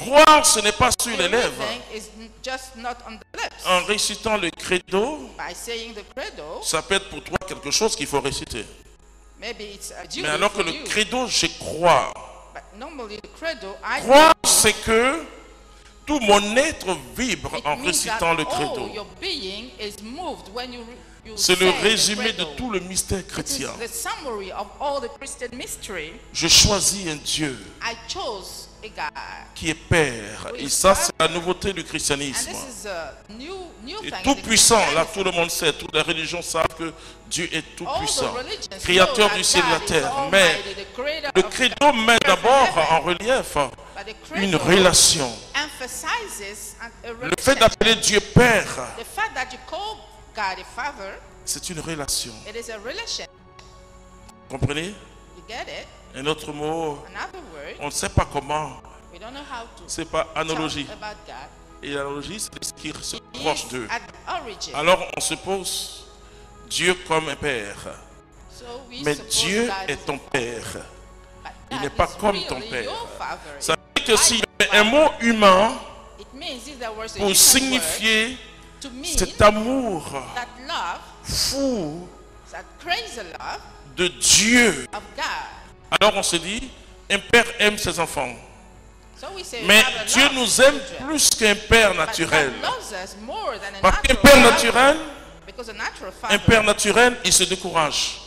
Croire, ce n'est pas sur les lèvres. En récitant le credo, ça peut être pour toi quelque chose qu'il faut réciter. Mais alors que le credo, je crois. Croire, c'est que tout mon être vibre en récitant le credo. C'est le résumé de tout le mystère chrétien. Je choisis un Dieu qui est Père. Et ça, c'est la nouveauté du christianisme. Et tout puissant, là tout le monde sait, toutes les religions savent que Dieu est tout puissant, créateur du ciel et de la terre. Mais le credo met d'abord en relief une relation. Le fait d'appeler Dieu Père, c'est une relation. Comprenez? Un autre mot, on ne sait pas comment. C'est pas analogie. Et l'analogie, c'est ce qui se proche d'eux. Alors on se pose Dieu comme un père. Mais Dieu est ton père. Il n'est pas comme ton père. Ça veut dire que s'il y avait un mot humain pour signifier cet amour fou de Dieu, alors on se dit, un père aime ses enfants. Mais Dieu nous aime plus qu'un père naturel. Parce qu'un père naturel, il se décourage.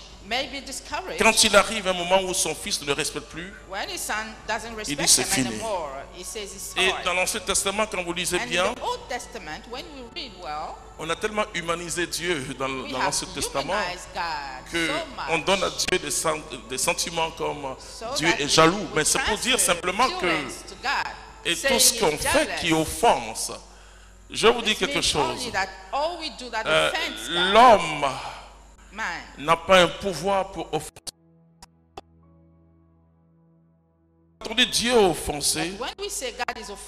Quand il arrive un moment où son fils ne le respecte plus, il dit c'est fini. Et dans l'Ancien Testament, quand vous lisez bien, on a tellement humanisé Dieu dans l'Ancien Testament qu'on donne à Dieu des sentiments comme Dieu est jaloux. Mais c'est pour dire simplement que et tout ce qu'on fait qui offense. Je vous dis quelque chose. L'homme n'a pas un pouvoir pour offenser. Quand on dit Dieu est offensé,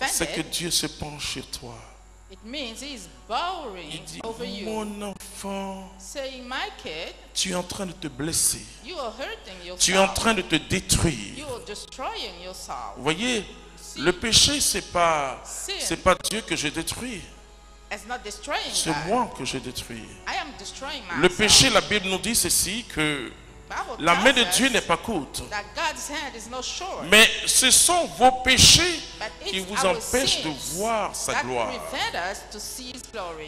c'est que Dieu se penche sur toi. Il dit, mon enfant, tu es en train de te blesser. Tu es en train de te détruire. Vous voyez, le péché, c'est pas Dieu que je détruis. C'est moi que je détruis. Le péché, la Bible nous dit ceci, que la main de Dieu n'est pas courte. Mais ce sont vos péchés qui vous empêchent de voir sa gloire.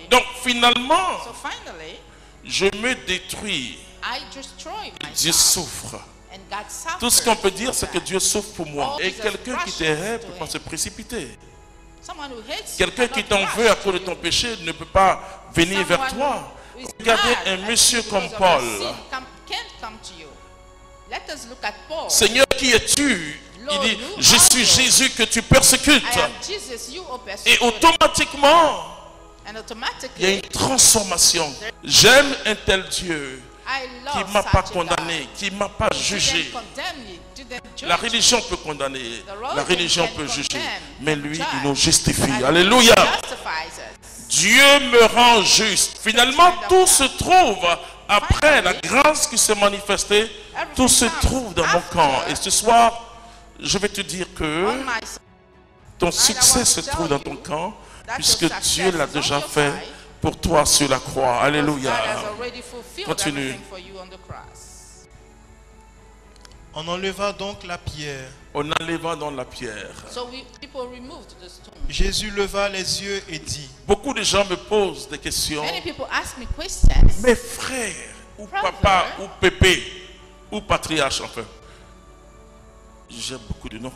Donc finalement, je me détruis. Dieu souffre. Tout ce qu'on peut dire, c'est que Dieu souffre pour moi. Et quelqu'un qui t'aimerait ne peut pas se précipiter. Quelqu'un qui t'en veut à cause de ton péché ne peut pas venir vers toi. Regardez un monsieur comme Paul. Seigneur, qui es-tu? Il dit, je suis Jésus que tu persécutes. Et automatiquement, il y a une transformation. J'aime un tel Dieu qui ne m'a pas condamné, qui ne m'a pas jugé. La religion peut condamner, la religion peut juger, mais lui, il nous justifie. Alléluia. Dieu me rend juste. Finalement, tout se trouve après la grâce qui s'est manifestée. Tout se trouve dans mon camp. Et ce soir, je vais te dire que ton succès se trouve dans ton camp, puisque Dieu l'a déjà fait pour toi sur la croix. Alléluia. Continue. On enleva donc la pierre. On enleva donc la pierre. Jésus leva les yeux et dit. Beaucoup de gens me posent des questions. Mes frères, ou papa, ou pépé, ou patriarche, enfin. J'ai beaucoup de noms.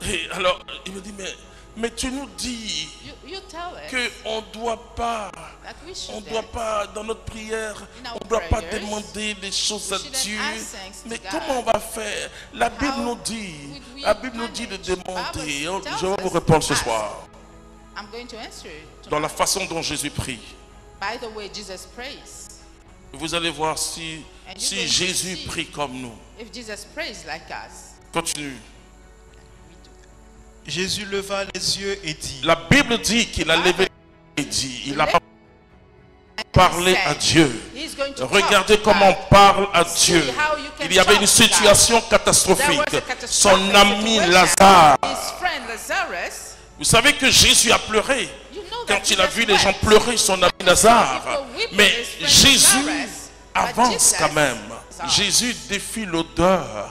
Et alors, il me dit, mais tu nous dis qu'on ne doit pas, dans notre prière, on ne doit pas demander des choses à Dieu. Mais comment on va faire? La Bible nous dit de demander. Je vais vous répondre ce soir. Dans la façon dont Jésus prie. Vous allez voir si Jésus prie comme nous. Continue. Jésus leva les yeux et dit. La Bible dit qu'il a levé et dit. Il a pas. parler à Dieu. Regardez comment on parle à Dieu. Il y avait une situation catastrophique. Son ami Lazare. Vous savez que Jésus a pleuré quand il a vu les gens pleurer son ami Lazare. Mais Jésus avance quand même. Jésus défie l'odeur.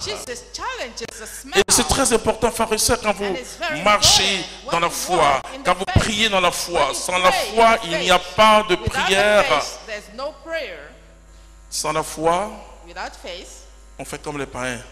Et c'est très important, frères et sœurs, quand vous marchez dans la foi, quand vous priez dans la foi. Sans la foi, il n'y a pas de prière. Sans la foi, on fait comme les païens.